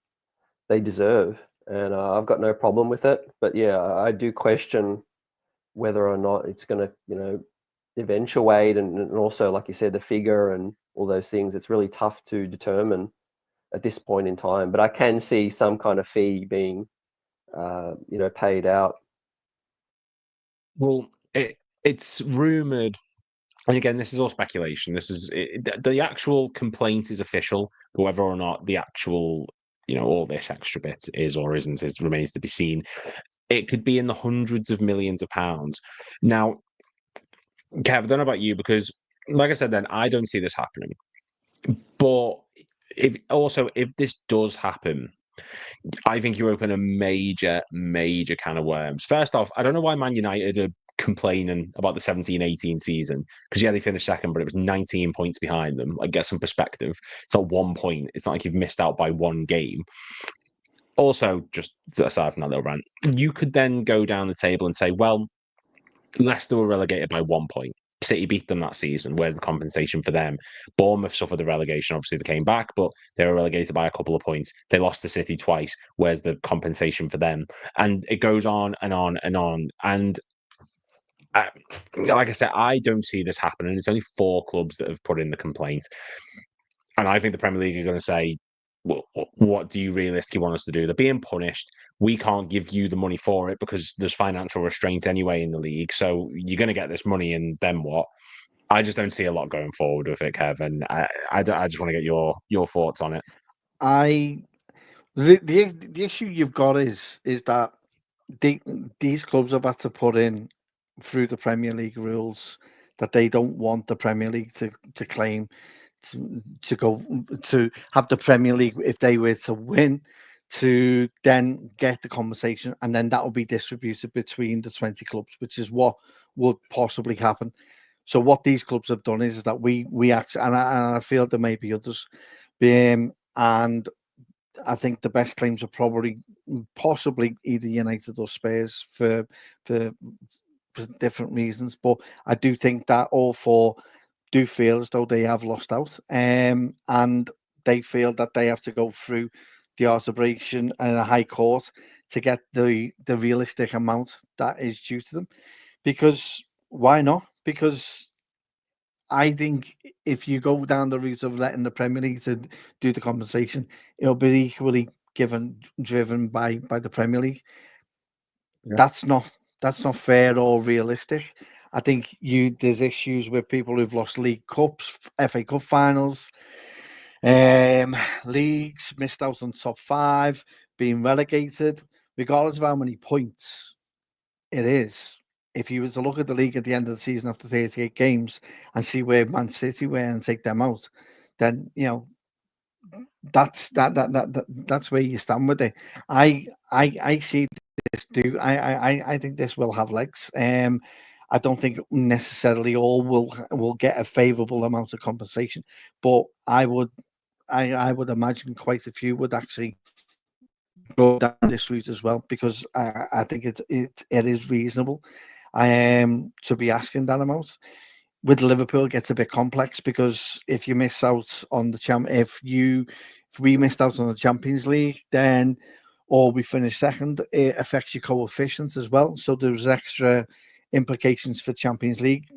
they deserve. And I've got no problem with it. But yeah, I do question whether or not it's going to eventuate, and also, like you said, the figure and all those things. It's really tough to determine at this point in time. But I can see some kind of fee being paid out. Well, it's rumored, and again, this is all speculation. The actual complaint is official, but whether or not the actual, all this extra bit is or isn't, remains to be seen. It could be in the hundreds of millions of pounds. Now, Kev, I don't know about you, because, like I said, then I don't see this happening. But if this does happen, I think you open a major, major can of worms. First off, I don't know why Man United are complaining about the 17-18 season, because they finished second, but it was 19 points behind them. Like, get some perspective. It's not 1 point. It's not like you've missed out by one game. Also, just aside from that little rant, you could then go down the table and say, well, Leicester were relegated by 1 point. City beat them that season. Where's the compensation for them? Bournemouth suffered the relegation. Obviously, they came back, but they were relegated by a couple of points. They lost to City twice. Where's the compensation for them? And it goes on and on and on. And like I said, I don't see this happening. It's only 4 clubs that have put in the complaint. And I think the Premier League are going to say, well, what do you realistically want us to do? They're being punished. We can't give you the money for it because there's financial restraints anyway in the league. So you're going to get this money, and then what? I just don't see a lot going forward with it, Kevin. I just want to get your thoughts on it. The issue you've got is that these clubs have had to put in through the Premier League rules that they don't want the Premier League to claim to go to have the Premier League, if they were to win, to then get the compensation, and then that will be distributed between the 20 clubs, which is what would possibly happen. So what these clubs have done is that we actually, and I feel there may be others, and I think the best claims are possibly either United or Spurs for different reasons, but I do think that all 4 do feel as though they have lost out, and they feel that they have to go through the arbitration and the High Court to get the realistic amount that is due to them. Because why not? Because I think if you go down the route of letting the Premier League to do the compensation, it'll be equally driven by the Premier League. Yeah. That's not fair or realistic. I think there's issues with people who've lost League Cups, FA Cup finals, leagues, missed out on top 5, being relegated, regardless of how many points it is. If you were to look at the league at the end of the season after 38 games and see where Man City were and take them out, then, that's where you stand with it. I see this do. I think this will have legs. I don't think necessarily all will get a favourable amount of compensation, but I would imagine quite a few would actually go down this route as well, because I think it is reasonable to be asking that amount. With Liverpool, it gets a bit complex, because if you miss out on the if we missed out on the Champions League, then or we finish second, it affects your coefficients as well. So there's extra implications for Champions League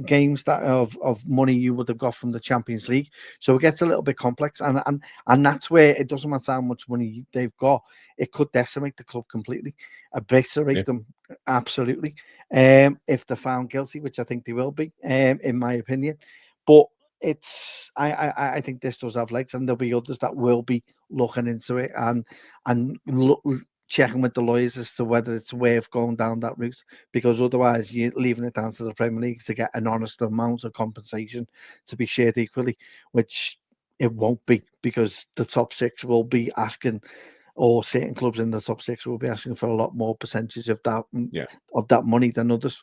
games that of money you would have got from the Champions League. So it gets a little bit complex, and that's where it doesn't matter how much money they've got, it could decimate the club completely, obliterate them absolutely. If they're found guilty, which I think they will be, in my opinion. But I think this does have legs, and there'll be others that will be looking into it and checking with the lawyers as to whether it's worth going down that route, because otherwise you're leaving it down to the Premier League to get an honest amount of compensation to be shared equally, which it won't be, because the top six will be asking, or certain clubs in the top six will be asking for a lot more percentage of that money than others.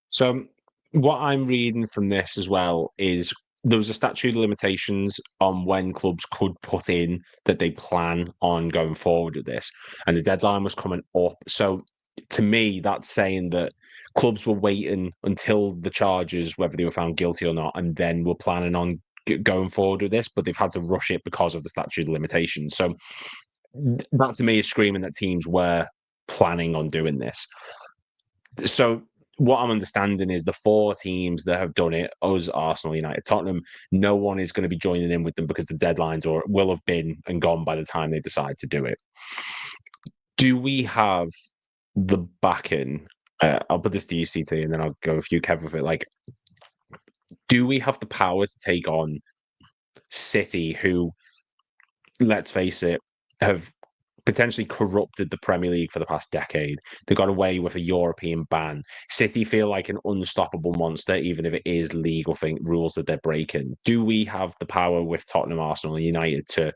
So what I'm reading from this as well is there was a statute of limitations on when clubs could put in that they plan on going forward with this, and the deadline was coming up. So to me, that's saying that clubs were waiting until the charges, whether they were found guilty or not, and then were planning on going forward with this, but they've had to rush it because of the statute of limitations. So that to me is screaming that teams were planning on doing this. So what I'm understanding is the four teams that have done it, us, Arsenal, United, Tottenham, no one is going to be joining in with them because the deadlines will have been and gone by the time they decide to do it. Do we have the backing? I'll put this to you, CT, and then I'll go with you, Kev, with it. Like, do we have the power to take on City, who, let's face it, have potentially corrupted the Premier League for the past decade? They got away with a European ban. City feel like an unstoppable monster, even if it is legal rules that they're breaking. Do we have the power with Tottenham, Arsenal, and United to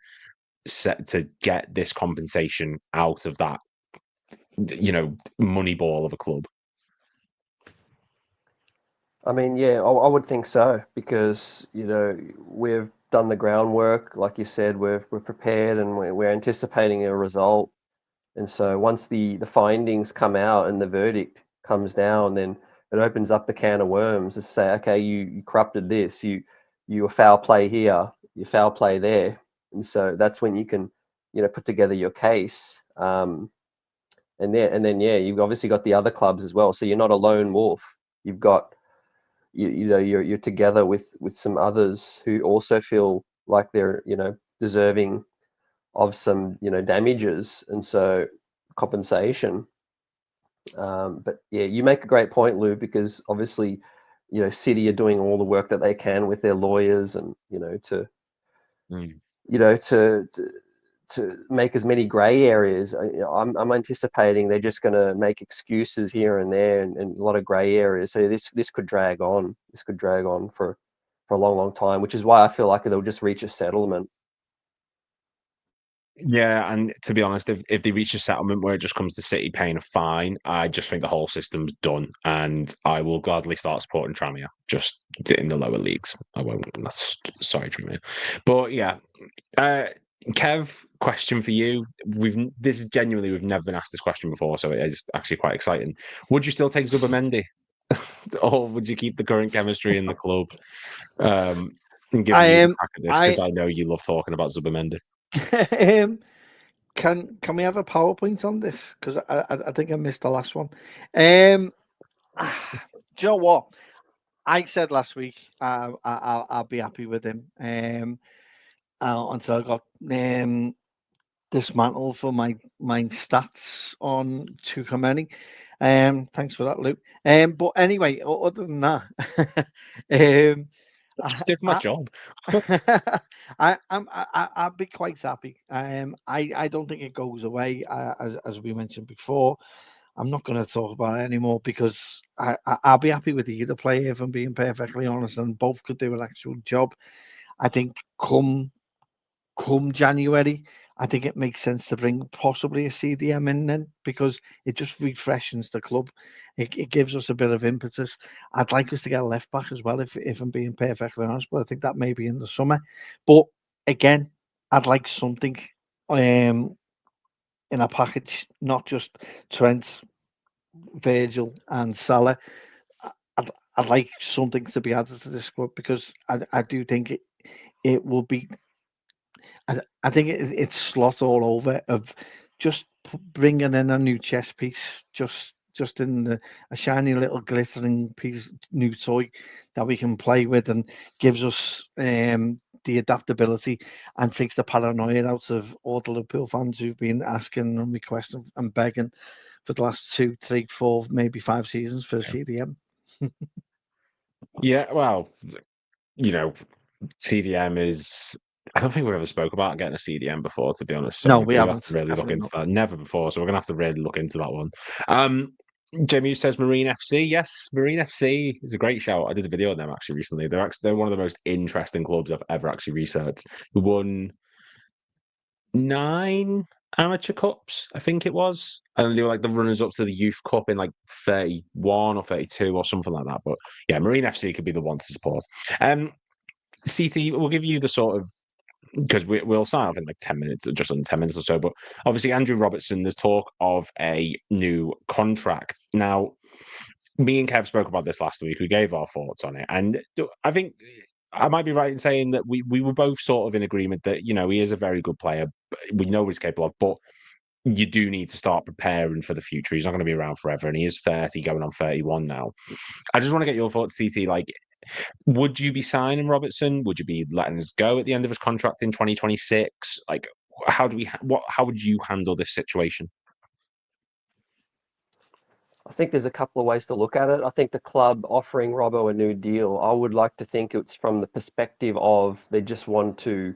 get this compensation out of that, money ball of a club? I mean, yeah, I would think so, because we've done the groundwork, like you said, we're prepared, and we're anticipating a result. And so once the findings come out and the verdict comes down, then it opens up the can of worms to say, okay, you corrupted this, you were foul play here, you foul play there. And so that's when you can, put together your case. And then you've obviously got the other clubs as well. So you're not a lone wolf. You've got, you're together with some others who also feel like they're, deserving of some, damages, and so compensation. But yeah, you make a great point, Lou, because obviously, City are doing all the work that they can with their lawyers, and to make as many grey areas. I'm anticipating they're just going to make excuses here and there, and a lot of grey areas. So this could drag on. This could drag on for a long, long time, which is why I feel like they'll just reach a settlement. Yeah, and to be honest, if they reach a settlement where it just comes to City paying a fine, I just think the whole system's done, and I will gladly start supporting Tranmere just in the lower leagues. I won't. Sorry, Tranmere, but yeah. Kev, question for you. We've never been asked this question before, so it is actually quite exciting. Would you still take Zubimendi, or would you keep the current chemistry in the club? And give you a crack at this, because I know you love talking about Zubimendi. Can we have a PowerPoint on this? Because I think I missed the last one. Do you know what? I said last week I'll be happy with him until I got dismantled for my stats on Zubimendi. Thanks for that, Luke. But anyway, other than that, Just did my job. I'd be quite happy. I don't think it goes away, as we mentioned before. I'm not going to talk about it anymore, because I'll be happy with either player, if I'm being perfectly honest, and both could do an actual job. I think come come January, I think it makes sense to bring possibly a CDM in then, because it just refreshes the club. It gives us a bit of impetus. I'd like us to get a left back as well, if I'm being perfectly honest, but I think that may be in the summer. But again, I'd like something in a package, not just Trent, Virgil, and Salah. I'd like something to be added to this squad, because I do think it will be. I think it's slot all over of just bringing in a new chess piece, just in a shiny little glittering piece, new toy that we can play with, and gives us the adaptability and takes the paranoia out of all the Liverpool fans who've been asking and requesting and begging for the last 2, 3, 4, maybe 5 seasons for a CDM. Yeah, well, CDM is. I don't think we've ever spoke about getting a CDM before, to be honest. So No, we do haven't. have to really look Definitely into not. that. Never before, so we're gonna have to really look into that one. Jamie says Marine FC. Yes, Marine FC is a great shout. I did a video on them actually recently. They're one of the most interesting clubs I've ever actually researched. We won 9 amateur cups, I think it was, and they were like the runners up to the youth cup in like 31 or 32 or something like that. But yeah, Marine FC could be the one to support. CT, we'll give you the sort of, because we'll sign off in like 10 minutes, or just under 10 minutes or so. But obviously, Andrew Robertson, there's talk of a new contract. Now, me and Kev spoke about this last week. We gave our thoughts on it. And I think I might be right in saying that we were both sort of in agreement that, he is a very good player. We know what he's capable of, but you do need to start preparing for the future. He's not going to be around forever, and he is 30, going on 31 now. I just want to get your thoughts, CT. Like, would you be signing Robertson? Would you be letting us go at the end of his contract in 2026? Like, how would you handle this situation? I think there's a couple of ways to look at it. I think the club offering Robbo a new deal, I would like to think it's from the perspective of they just want to,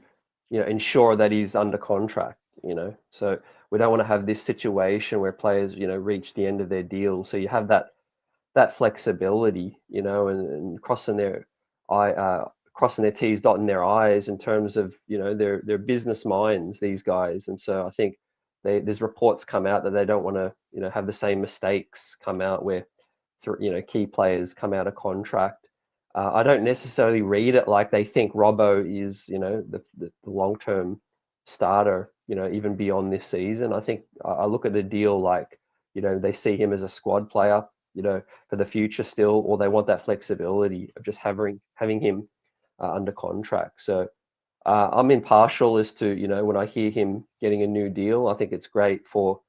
ensure that he's under contract, So we don't want to have this situation where players, reach the end of their deal. So you have that flexibility, and crossing their T's, dotting their I's in terms of, their business minds, these guys. And so I think there's reports come out that they don't want to, have the same mistakes come out where, key players come out of contract. I don't necessarily read it like they think Robbo is, the long-term starter, even beyond this season. I think I look at the deal like, they see him as a squad player, for the future still, or they want that flexibility of just having him under contract. So I'm impartial as to, when I hear him getting a new deal, I think it's great for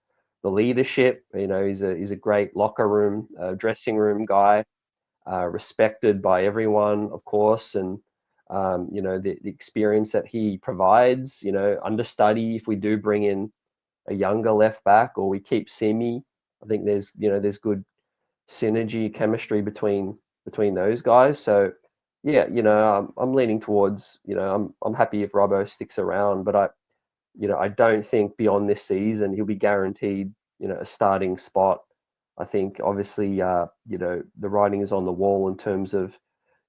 the leadership. He's a great locker room, dressing room guy, respected by everyone, of course, and the experience that he provides. Understudy if we do bring in a younger left back, or we keep Simi. I think there's good synergy, chemistry between those guys. So yeah, I'm leaning towards, I'm happy if Robbo sticks around, but I don't think beyond this season he'll be guaranteed, a starting spot. I think obviously, the writing is on the wall in terms of,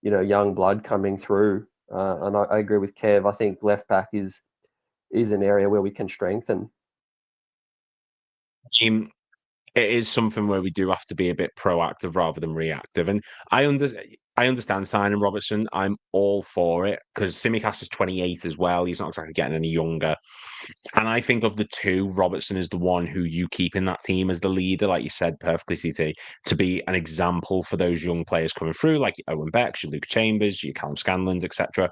young blood coming through. And I agree with Kev. I think left back is an area where we can strengthen. It is something where we do have to be a bit proactive rather than reactive. And I understand signing Robertson. I'm all for it, because Tsimikas is 28 as well. He's not exactly getting any younger. And I think of the two, Robertson is the one who you keep in that team as the leader, like you said perfectly, CT, to be an example for those young players coming through, like your Owen Becks, your Luke Chambers, your Callum Scanlons, etc.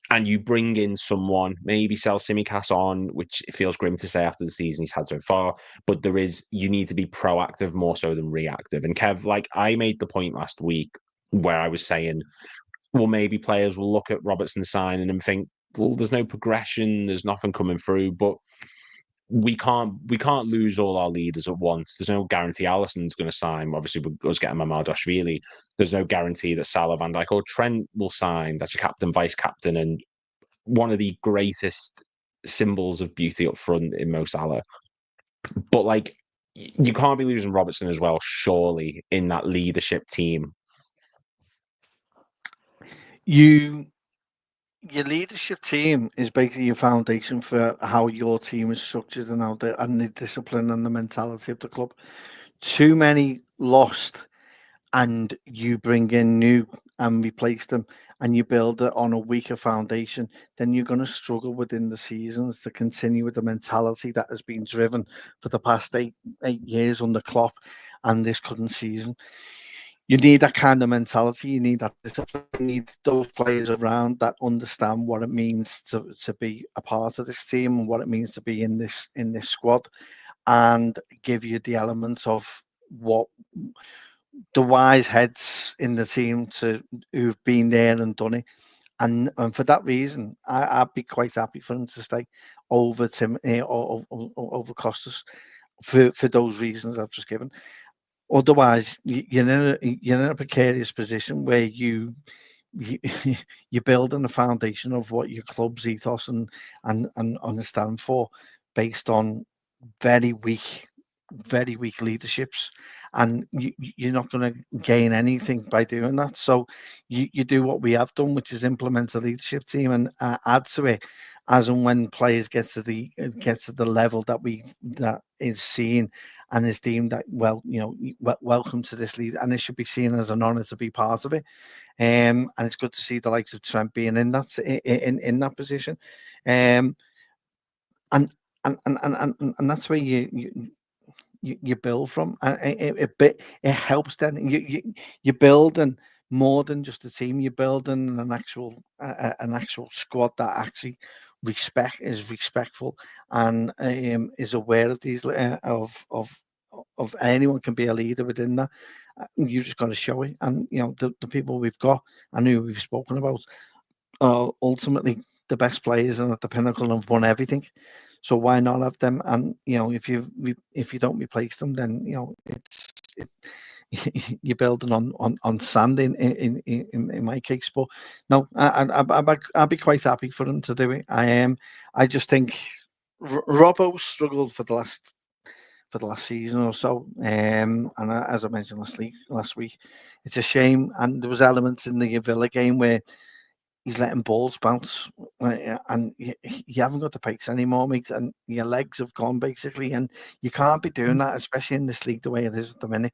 And you bring in someone, maybe sell Tsimikas on, which it feels grim to say after the season he's had so far, but you need to be proactive more so than reactive. And Kev, like I made the point last week where I was saying, well, maybe players will look at Robertson signing and think, well, there's no progression, there's nothing coming through, but we can't lose all our leaders at once. There's no guarantee Alisson's going to sign. Obviously, with us getting Mamardashvili, there's no guarantee that Salah, Van Dijk, or Trent will sign. That's a captain, vice captain, and one of the greatest symbols of beauty up front in Mo Salah. But like, you can't be losing Robertson as well, surely, in that leadership team. You your leadership team is basically your foundation for how your team is structured and and the discipline and the mentality of the club. Too many lost, and you bring in new and replace them, and you build it on a weaker foundation, then you're going to struggle within the seasons to continue with the mentality that has been driven for the past eight years under Klopp and this current season. You need that kind of mentality. You need that discipline. You need those players around that understand what it means to be a part of this team and what it means to be in this squad, and give you the elements of what the wise heads in the team who've been there and done it. And for that reason, I'd be quite happy for him to stay over Tim over Costas for those reasons I've just given. Otherwise, you're in a precarious position where you're building a foundation of what your club's ethos and understand for, based on very weak leaderships, and you're not going to gain anything by doing that. So you do what we have done, which is implement a leadership team and add to it as and when players get to the level that is seen and is deemed that, well, welcome to this league, and it should be seen as an honour to be part of it. And it's good to see the likes of Trent being in that position, and that's where you build from, and it helps. Then you build, and more than just a team, you're building an actual squad that actually is respectful and is aware of these of anyone can be a leader within that. You just got to show it, and the people we've got and who we've spoken about are ultimately the best players and at the pinnacle and have won everything. So why not have them? And if you don't replace them, then you're building on sand in my case. But no, I'd be quite happy for them to do it. I just think Robbo struggled for the last season or so, and as I mentioned last week, it's a shame. And there was elements in the Villa game where he's letting balls bounce, and you haven't got the pace anymore, mate, and your legs have gone basically, and you can't be doing that, especially in this league the way it is at the minute.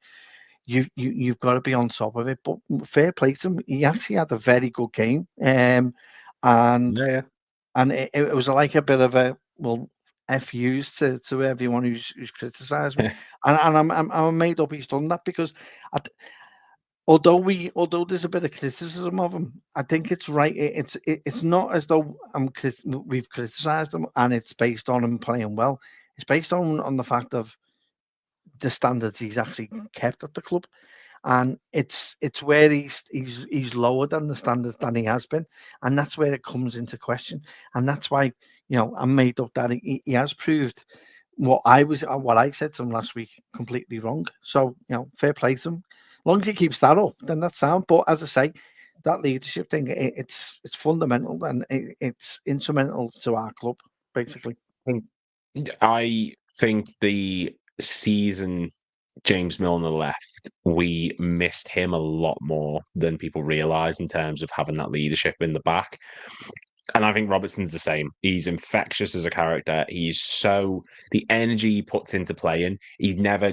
You've got to be on top of it. But fair play to him, he actually had a very good game, and it was like a bit of a FUs to everyone who's criticised me, and I'm made up he's done that, because although there's a bit of criticism of him, I think it's right. It's not as though we've criticised him and it's based on him playing well. It's based on the fact of the standards he's actually kept at the club, and it's where he's lower than the standards than he has been, and that's where it comes into question. And that's why I'm made up that he has proved what I said to him last week completely wrong. So fair play to him. As long as he keeps that up, then that's sound. But as I say, that leadership thing, it's fundamental, and it's instrumental to our club, basically. I think the season James Milner left, we missed him a lot more than people realise in terms of having that leadership in the back. And I think Robertson's the same. He's infectious as a character. He's the energy he puts into playing. He never.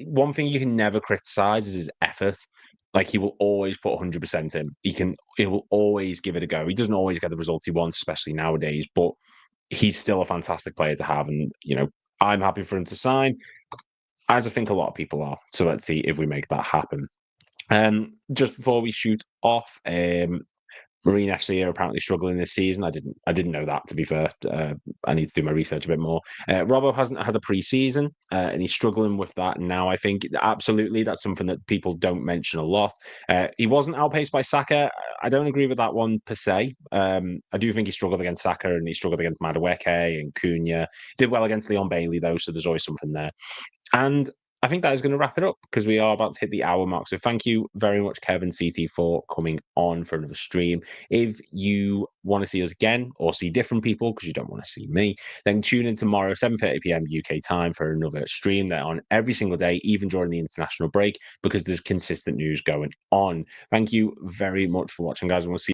One thing you can never criticize is his effort. Like, he will always put 100% in. He will always give it a go. He doesn't always get the results he wants, especially nowadays, but he's still a fantastic player to have. And, I'm happy for him to sign, as I think a lot of people are. So let's see if we make that happen. Just before we shoot off, Marine FC are apparently struggling this season. I didn't know that, to be fair. I need to do my research a bit more. Robbo hasn't had a pre-season, and he's struggling with that now. I think absolutely that's something that people don't mention a lot. He wasn't outpaced by Saka. I don't agree with that one per se. I do think he struggled against Saka, and he struggled against Madueke and Cunha. Did well against Leon Bailey though, so there's always something there. And I think that is going to wrap it up, because we are about to hit the hour mark. So thank you very much, Kevin CT, for coming on for another stream. If you want to see us again or see different people, because you don't want to see me, then tune in tomorrow, 7:30 p.m. UK time, for another stream. They're on every single day, even during the international break, because there's consistent news going on. Thank you very much for watching, guys, and we'll see